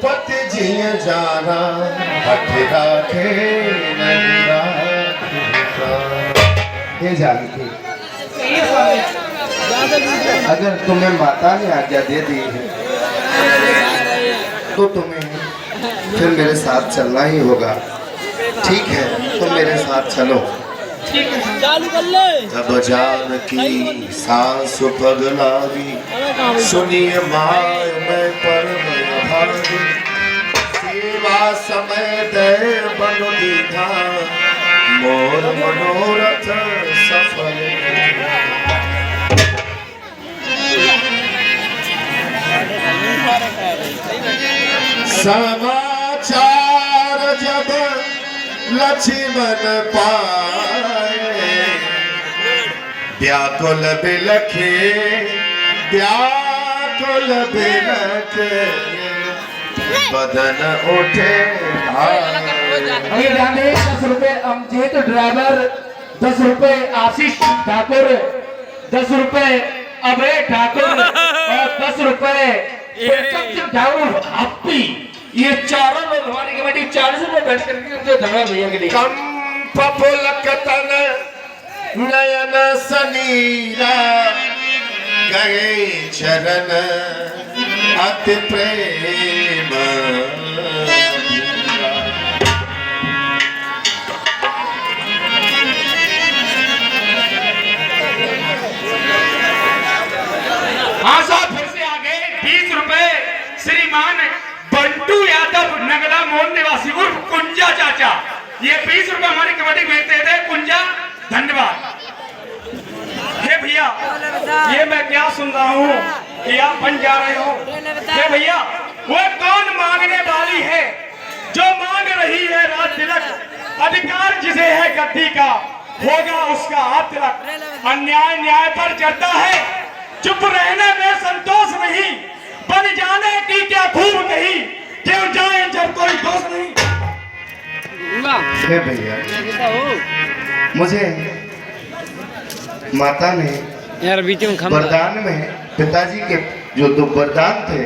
पति जिय जाना हठ राखे नहीं राखे। ये जानती अगर तुम्हें माता ने आज्ञा दे दी है तो तुम्हें फिर मेरे साथ चलना ही होगा। ठीक है, तुम मेरे साथ चलो। जब जानकी सांस पगलागी सुनिए माय मैं परम भागी। सेवा समय दे बन दीधा मोर मनोरथ सफल। समाचार जब लक्ष्मण पाए व्याकुल बिलखे व्याकुल बिलखे बदन उठे। अभी ध्यान दें, 10 रुपए अमजीत ड्राइवर, 10 रुपए आशीष ठाकुर, 10 रुपए अभय ठाकुर और 10 रुपए ठाकुर हप्पी। ये चारों लोग हमारी कमेटी 40 रुपए बैठ करके धन्यवाद भैया के लिए। कंप पुलकतन नयन सनीरा गए चरण अति प्रेम। हाँ साहब, फिर से आ गए 20 रुपए श्रीमान बंटू यादव नगला मोहन निवासी उर्फ कुंजा चाचा। ये 20 रुपए हमारी कमेटी भेजते थे। कुंजा धन्यवाद। हे भैया, ये मैं क्या सुन रहा हूँ कि आप बन जा रहे हो। हे भैया, वो कौन मांगने वाली है जो मांग रही है राज तिलक। अधिकार जिसे है गद्दी का होगा उसका हाथ तिलक। अन्याय न्याय पर चलता है, चुप रहने में संतोष नहीं। बन जाने की क्या खूब कही, क्यों जाए जब कोई दोस्त नहीं। हे भैया, मुझे माता ने यार बीच में वरदान में पिताजी के जो 2 वरदान थे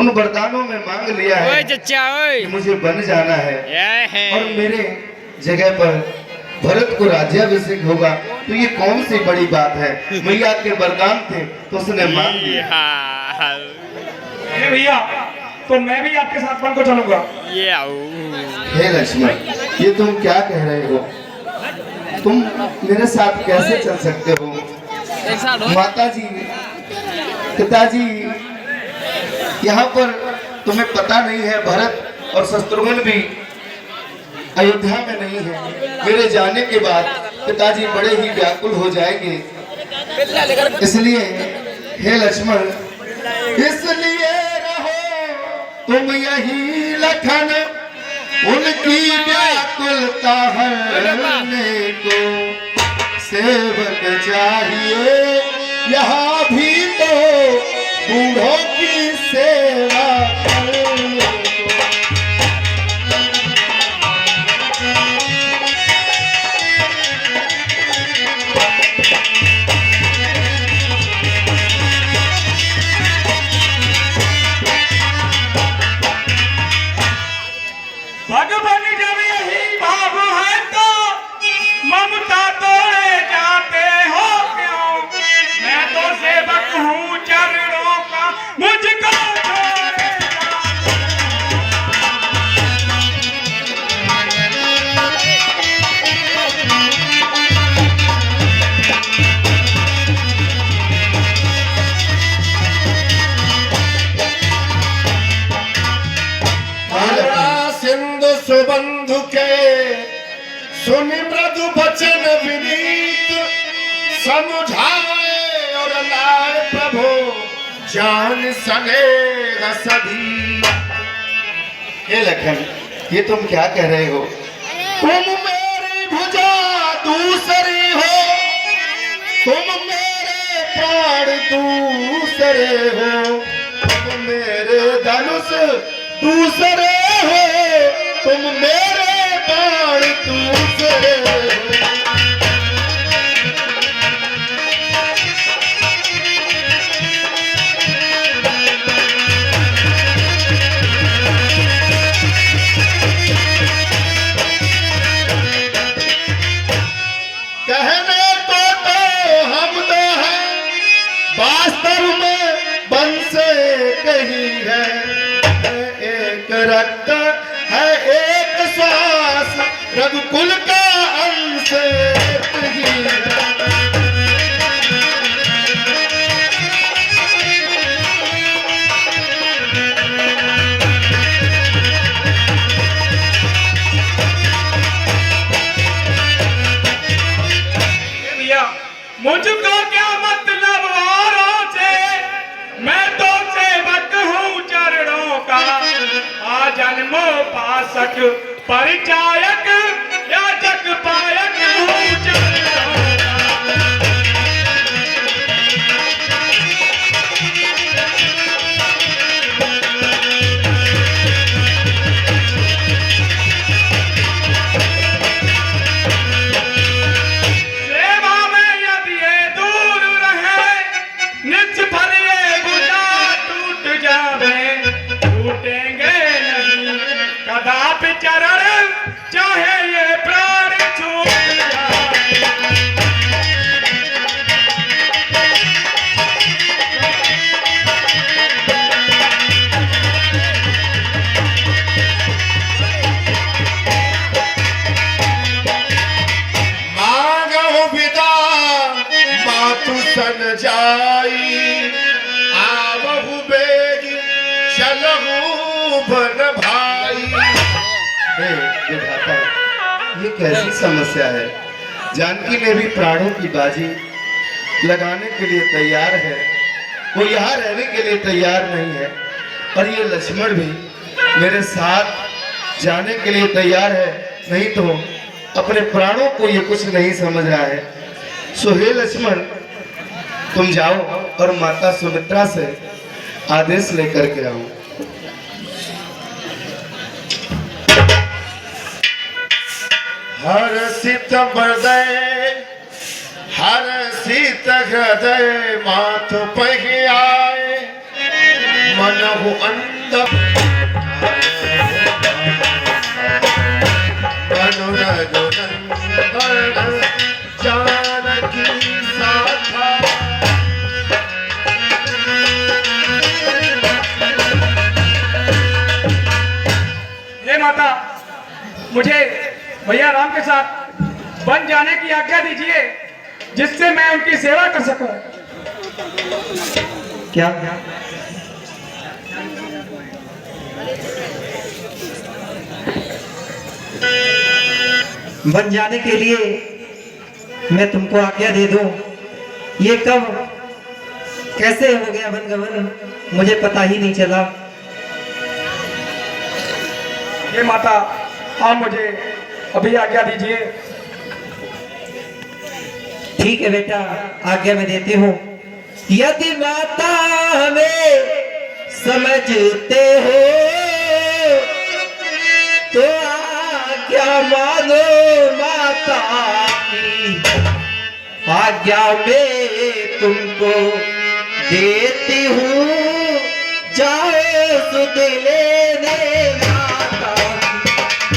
उन वरदानों में मांग लिया है कि मुझे बन जाना है और मेरे जगह पर भरत को राज्याभिषेक होगा। तो ये कौन सी बड़ी बात है। मैया के वरदान थे तो उसने मांग लिया। भैया, तो मैं भी आपके साथ बन को चलूंगा। हे लक्ष्मण, ये तुम क्या कह रहे हो। तुम मेरे साथ कैसे चल सकते हो। माता जी पिताजी यहाँ पर तुम्हें पता नहीं है, भरत और शत्रुघ्न भी अयोध्या में नहीं है। मेरे जाने के बाद पिताजी बड़े ही व्याकुल हो जाएंगे। इसलिए हे लक्ष्मण, इसलिए रहो तुम यही लखन उनकी व्याकुलता हरने को सेवक चाहिए। यहाँ भी तो बूढ़ों की सेवा करने को। भगवान जब यही भाव है तो ममता तोड़े जाते हो क्यों। मैं तो सेवक हूँ चरणों का, मुझको छोड़े सिंधु सुबंधु के सुनि मृदु बचन विनीत समझाए और लाए प्रभु जान सनेगा सभी। हे लखन, ये तुम क्या कह रहे हो। तुम मेरी भुजा दूसरी हो, तुम मेरे प्राण दूसरे हो, तुम मेरे धनुष दूसरे हो, तुम मेरे प्राण दूसरे हो। रघुकुल का अंश मुझको क्या मतलब औरों से, मैं तो सेवक हूँ चरणों का, आ जन्मों पासक परिचायक या जग पायक हूँ चरणों का। चरण चाहे ये प्राण छूट जाए। मांगो विदा मातु सन जाई, आवहु बेग चलहु बन भाई। ये कैसी समस्या है? जानकी ने भी प्राणों की बाजी लगाने के लिए तैयार है, वो यहाँ रहने के लिए तैयार नहीं है, और ये लक्ष्मण भी मेरे साथ जाने के लिए तैयार है, नहीं तो अपने प्राणों को ये कुछ नहीं समझ रहा है। सो हे लक्ष्मण, तुम जाओ और माता सुमित्रा से आदेश लेकर के आओ। हर्षित हृदय हर्षित हृदय माथ पहि आए, मनहु अंध जानकी साथा। हे माता, मुझे भैया राम के साथ वन जाने की आज्ञा दीजिए, जिससे मैं उनकी सेवा कर सकूं। क्या वन जाने के लिए मैं तुमको आज्ञा दे दूं? ये कब कैसे हो गया वन गमन, मुझे पता ही नहीं चला। हे माता, आप मुझे अभी आज्ञा दीजिए। ठीक है बेटा, आज्ञा मैं देती हूँ। यदि माता हमें समझते हो तो आज्ञा मानो माता की, आज्ञा में तुमको देती हूँ, जाओ सुध लेने माता की।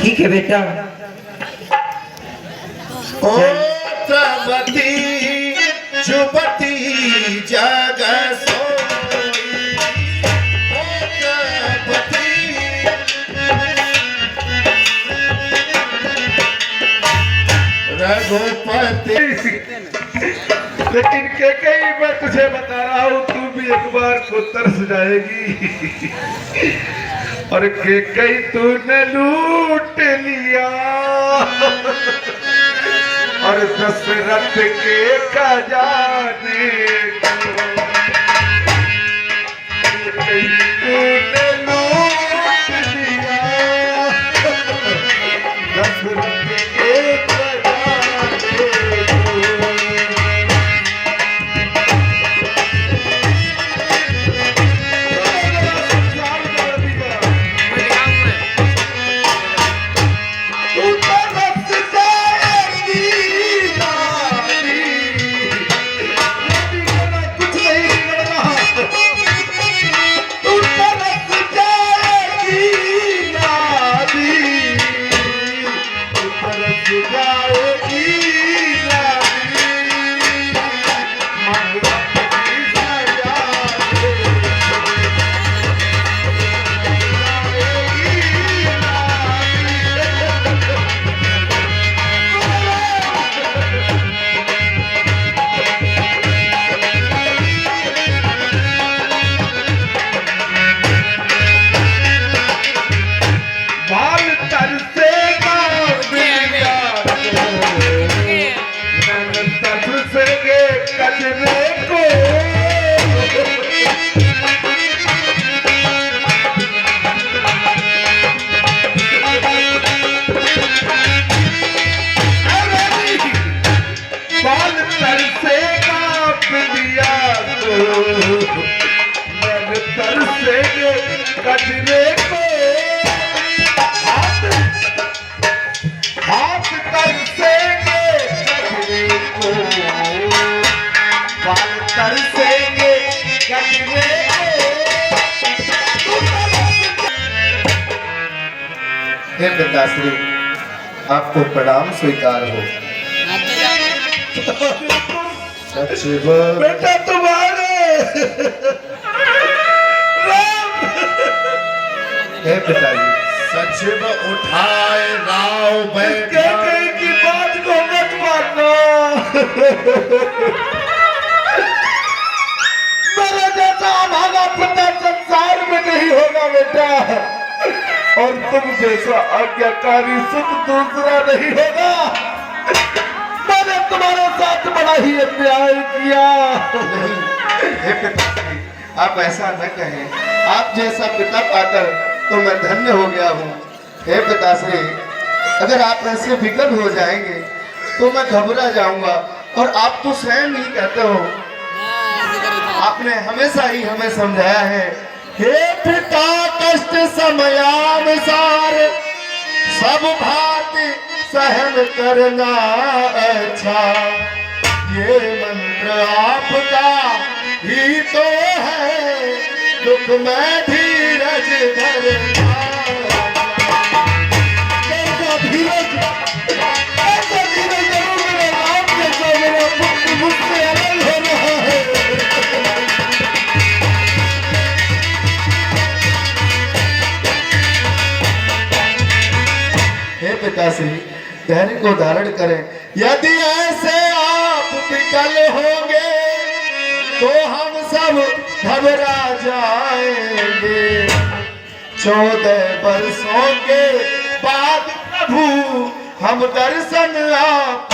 ठीक है बेटा। ओ प्रवती जुबती जग सोई, ओ प्रवती रघुपति। लेकिन कई मैं तुझे बता रहा हूँ, तू भी एक बार को तरस जाएगी। और कई तूने लूट लिया, और दशरथ के खजाने को कई तूने लूट लिया, दशरथ के खजाने को। कुछ हे पिताश्री, आपको प्रणाम स्वीकार हो। बेटा तुम्हारे हे पिताजी, सचिव उठाए राव बैठा की बात को मत मानना। मेरे जैसा भागा पिता संसार में नहीं होगा बेटा, और तुम जैसा आज्ञाकारी सुख दूसरा नहीं होगा। मैंने तुम्हारे साथ बड़ा ही अन्याय किया। हे पिताश्री, आप ऐसा न कहें। आप जैसा पिता पाकर तो मैं धन्य हो गया हूँ। हे पिताश्री, अगर आप ऐसे विकल हो जाएंगे तो मैं घबरा जाऊंगा, और आप तो स्वयं ही कहते हो, आपने हमेशा ही हमें समझाया है, हे पिता कष्ट समयानुसार सब भांति सहन करना अच्छा। ये मंत्र आपका ही तो है, दुख में धीरज धरना। कैसा धीरज जरूर मेरे राम जैसा मेरा पुत्र मुझसे अलग हो रहा है। हे पिताश्री, धैर्य को धारण करें। यदि ऐसे आप विकल होंगे तो हम सब घबरा जाएंगे। 14 वर्षों के बाद प्रभु हम दर्शन आप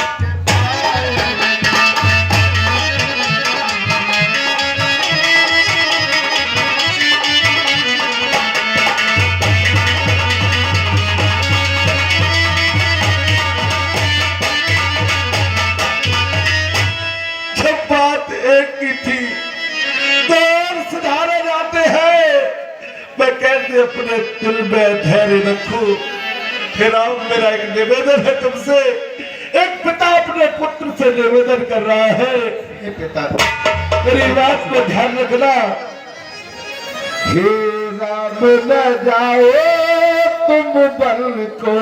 अपने दिल में धैर्य रखो। फिर आप, मेरा एक निवेदन है तुमसे। एक पिता अपने पुत्र से निवेदन कर रहा है, हे पिता, मेरी बात को ध्यान रखना। हे राम न जाओ तुम बल को,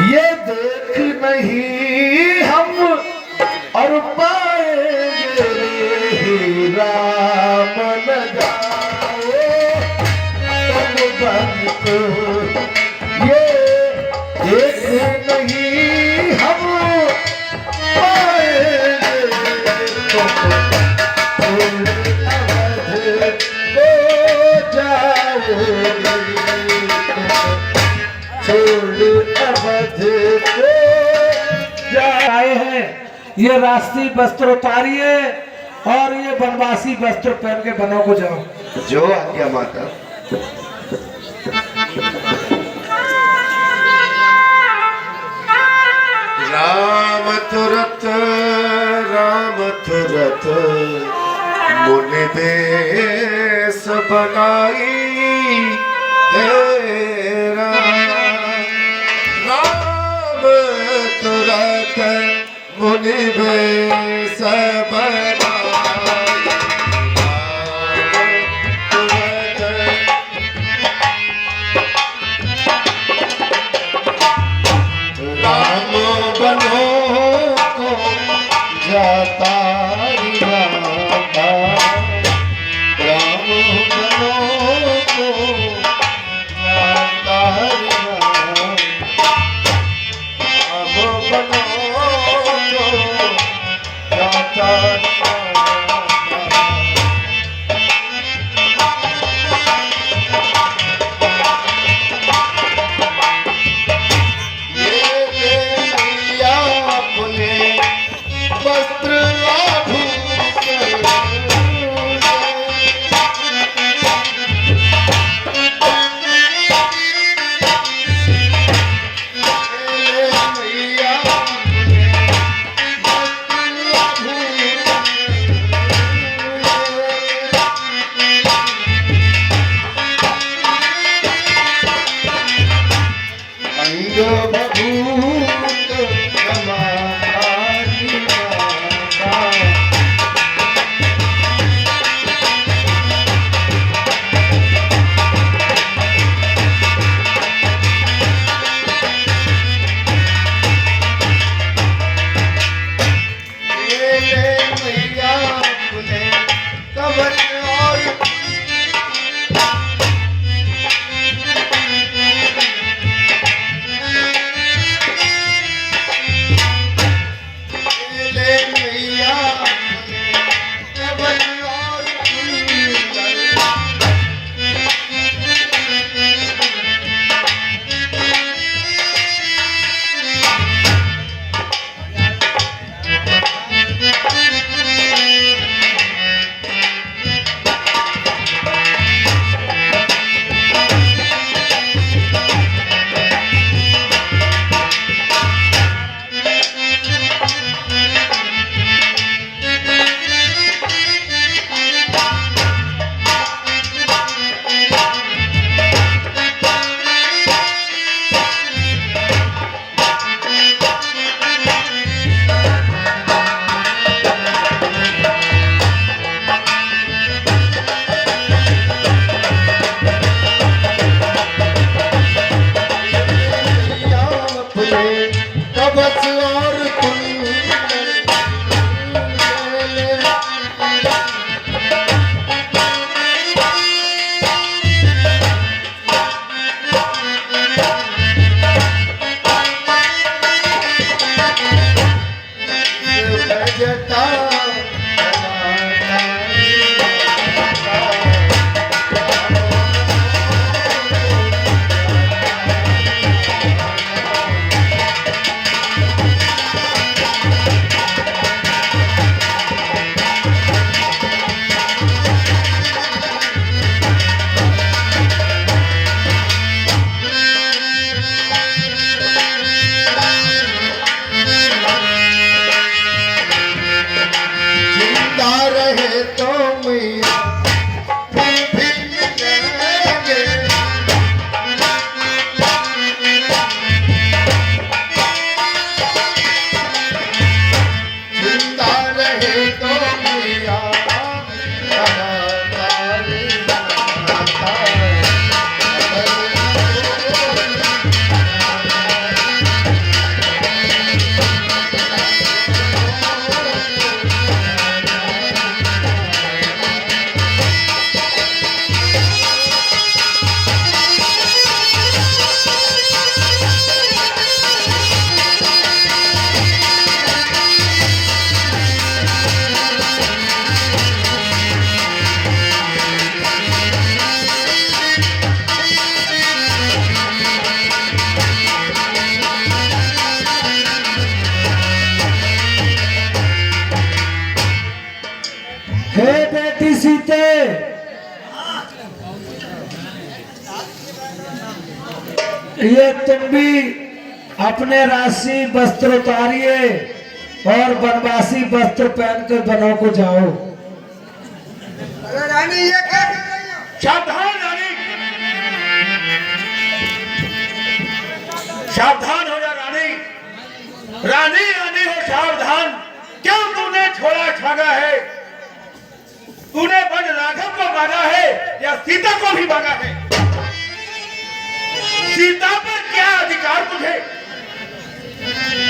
ये देख नहीं हम और पाएंगे। हे राम न जाओ को, ये देख नहीं हम पाएंगे। अवध को जाओगे, छोड़ अवध को आए हैं, ये राष्ट्रीय वस्त्र उतारिए और ये वनवासी वस्त्र पहन के बनों को जाओ। जो आज्ञा माता। राम तुरत मुनि देश बनाई हे राम तुरत मुनि देश बनाई। जाता ये तुम भी अपने राशि वस्त्र उतारिए और बनवासी वस्त्र पहनकर बनों को जाओ। रानी ये क्या कर रही हो? सावधान रानी, सावधान हो जा रानी। रानी रानी हो सावधान। क्यों तूने छोड़ा छागा है? तूने वन राघव को मांगा है या सीता को भी मांगा है? सीता पर क्या अधिकार तुझे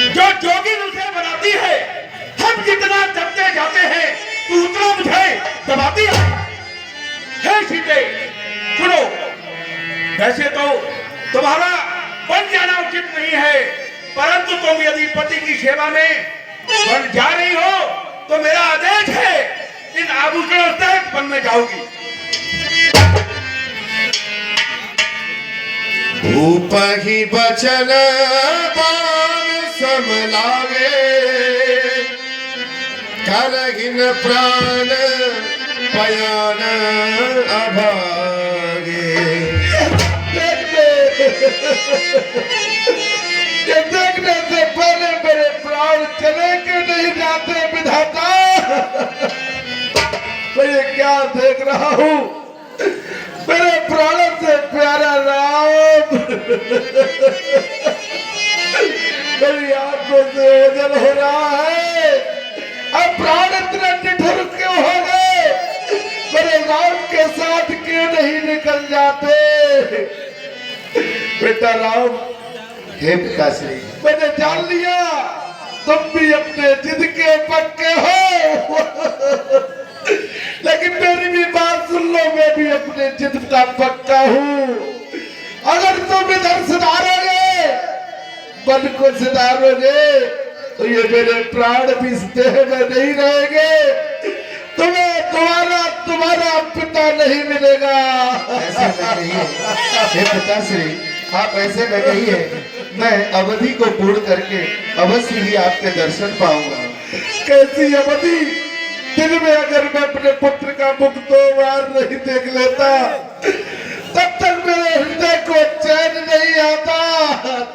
जो जोगिन उसे बनाती है? हम जितना दबते जाते हैं तू उतना मुझे दबाती है। हे सीते सुनो, वैसे तो तुम्हारा बन जाना उचित नहीं है, परंतु तुम यदि पति की सेवा में बन जा रही हो तो मेरा आदेश है इन आभूषणों से वन में जाओगी। भूप ही बचन बाण समलावे, करहिन प्राण पयान अभागे। ये देखने से पहले मेरे प्राण चले के नहीं जाते विधाता। मैं ये क्या देख रहा हूँ? मेरे प्राणों से प्यारा राम मेरी आंखों से ओझल हो रहा है। अब प्राण इतने निठुर क्यों हो गए? मेरे राम के साथ क्यों नहीं निकल जाते? बेटा राम, हे पिताश्री, मैंने जान लिया तुम भी अपने जिद के पक्के हो। लेकिन मेरी भी बात सुन लो, मैं भी अपने जिद का पक्का हूँ। अगर तुम इधर सुधारोगे, मन को सुधारोगे, तो ये मेरे प्राण भी इस देह में नहीं रहेंगे। तुम्हें तुम्हारा पिता नहीं मिलेगा। ऐसे न कहिए हे पिताश्री, आप ऐसे न कहिए। मैं अवधि को पूर्ण करके अवश्य ही आपके दर्शन पाऊंगा। कैसी अवधि? दिन में अगर मैं अपने पुत्र का मुख 2 बार नहीं देख लेता तब तक मेरे हृदय को चैन नहीं आता।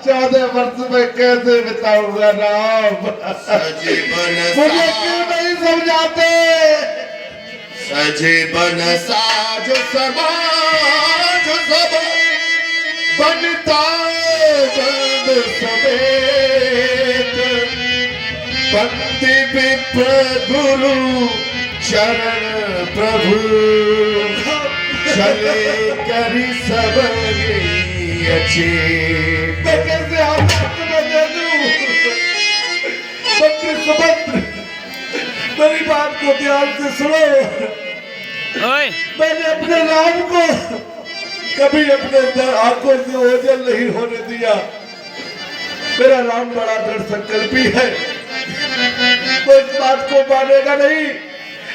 14 वर्ष में कैसे बिताऊंगा राम? मुझे क्यों नहीं समझाते? सजीवन साज समाज सब बनता जल्द समेत, पंक्ति विप्र गुरु चरण प्रभु, चले करी सब अचेत। मैं कैसे आपको दे दूं? मंत्री सुभद्र, मेरी बात को ध्यान से सुनो। मैंने अपने राम को कभी अपने आंखों से ओझल नहीं होने दिया। मेरा राम बड़ा दृढ़ संकल्पी है, वो इस बात को मानेगा नहीं।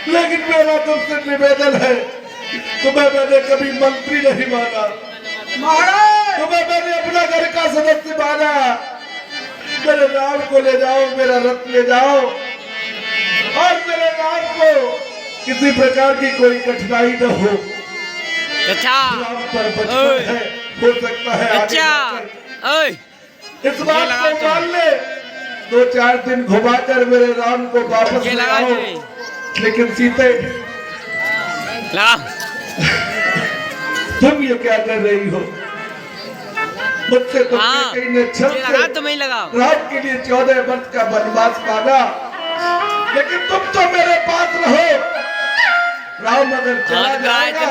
लेकिन मेरा तुमसे निवेदन है, तुम्हें मैंने कभी मंत्री नहीं माना, तुम्हें मैंने अपना घर का सदस्य माना। मेरे राम को ले जाओ, मेरा रथ ले जाओ, और मेरे राम को किसी प्रकार की कोई कठिनाई न हो। राम पर बचपन है, हो सकता है आगे जाकर इस बात को मान ले। 2-4 दिन घुमाकर मेरे राम को वापस ले आओ। लेकिन सीते, तुम ये क्या कर रही हो? मुझसे तो कहीं ने छल से राम के लिए 14 वर्ष का वनवास मांगा, लेकिन तुम तो मेरे पास रहो। राम अगर चला जाएगा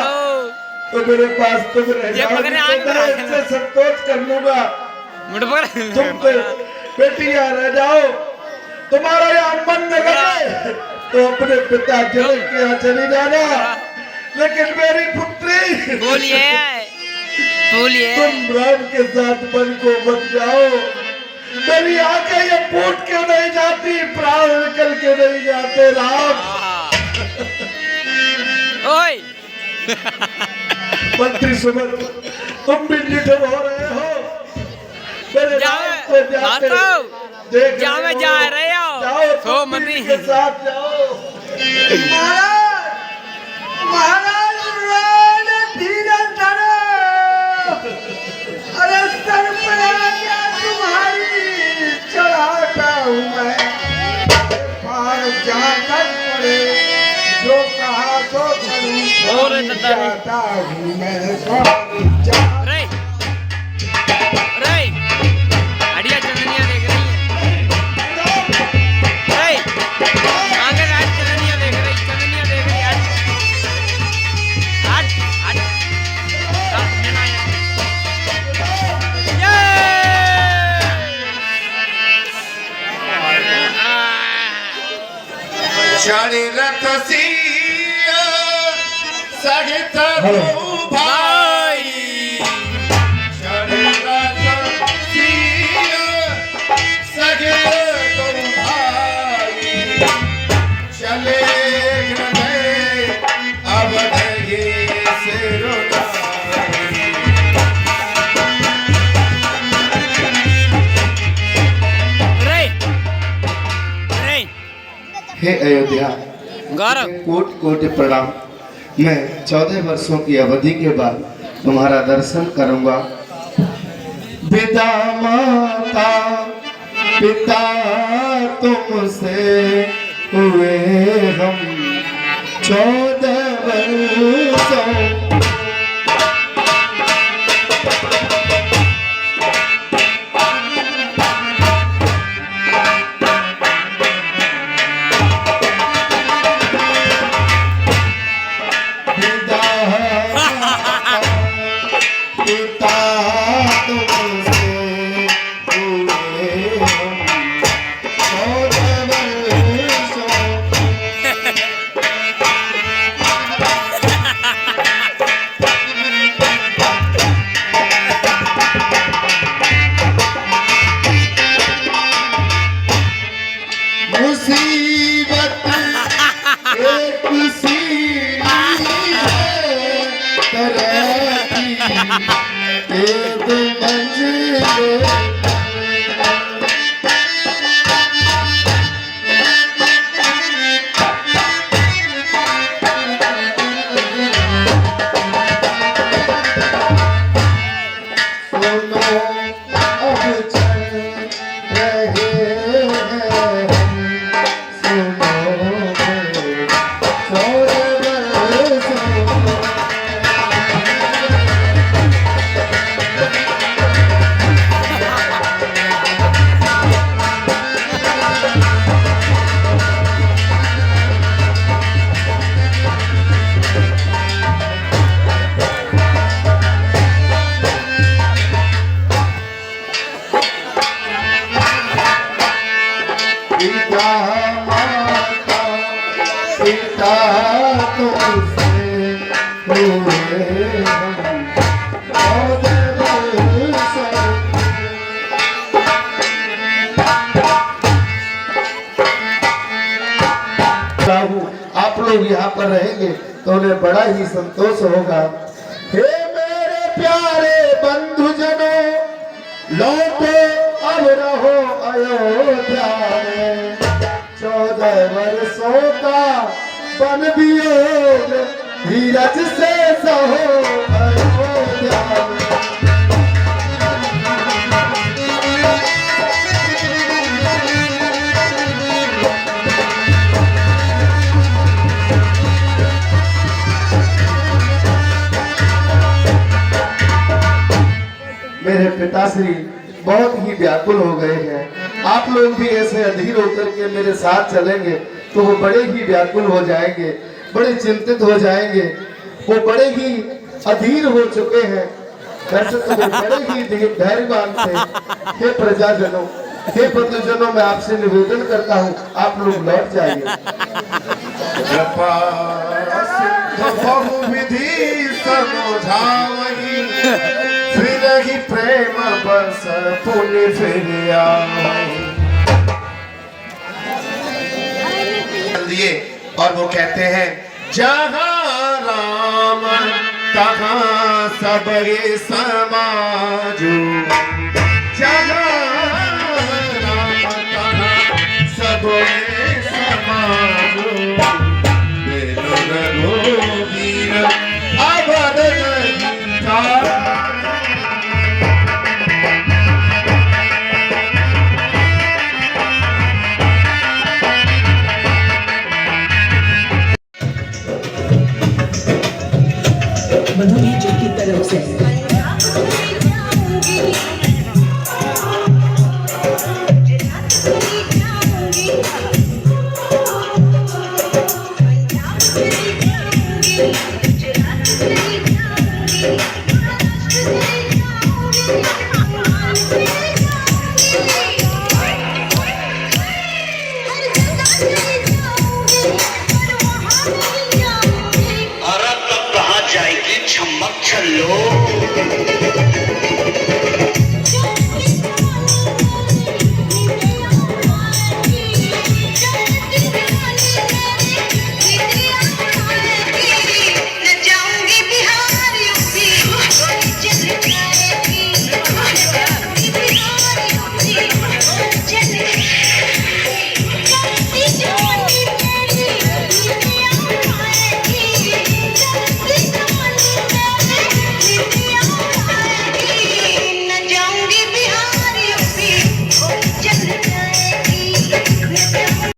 तो मेरे पास तुम रह जाओगे, तो मैं इससे संतोष कर लूंगा। तुम तो बेटियां रह जाओ, तुम्हारा यहाँ मन न लगे तो अपने पिता जनक के यहाँ चली जाना। लेकिन मेरी पुत्री, तुम राम के साथ मन को मत जाओ। मेरी आंखें ये फूट क्यों नहीं जाती, प्राण निकल के नहीं जाते राम? मंत्री सुभद्र, तुम भी निठुर हो रहे हो। मेरे राम को जाते देख रहे हो, जाओ मंत्री के साथ जाओ। महाराज धीरज धरो। अरे सर अड़िया चंदनिया देख रही है। आगे रात चंदनिया देख रही, चंदनिया देख रही। हट हट हट चढ़ी रथ सिया सहित भाई, चढ़ी रथ सिया सहित भाई, चले गए अब नहीं हे अयोध्या, गौरव कोट कोट प्रणाम। मैं 14 वर्षों की अवधि के बाद तुम्हारा दर्शन करूंगा। पिता माता पिता तुमसे हुए हम 14 वर्षों। आप लोग यहाँ पर रहेंगे तो उन्हें बड़ा ही संतोष होगा। हे मेरे प्यारे बंधुजनों, लौटो अब रहो अयोध्या में। 14 वर्षों का बन वियोग धीरज से सहो अयोध्या में। मेरे पिताश्री बहुत ही व्याकुल हो गए हैं। आप लोग भी ऐसे अधीर होकर के मेरे साथ चलेंगे तो वो बड़े ही व्याकुल हो जाएंगे, बड़े चिंतित हो जाएंगे। वो बड़े ही अधीर हो चुके हैं। वैसे तो वो बड़े ही धैर्यवान थे। हे प्रजाजनों, हे बंधुजनों, मैं आपसे निवेदन करता हूँ आप लोग लौट जाइए। बहुविधि समझावही, फिर ही प्रेम बस पुण्य फिर आवही। दिए और वो कहते हैं जहाँ राम तहाँ सब समाजो, जहाँ राम तहाँ सब समाजो। रघुवीर अवध नहीं था। मधुबनी दूंगी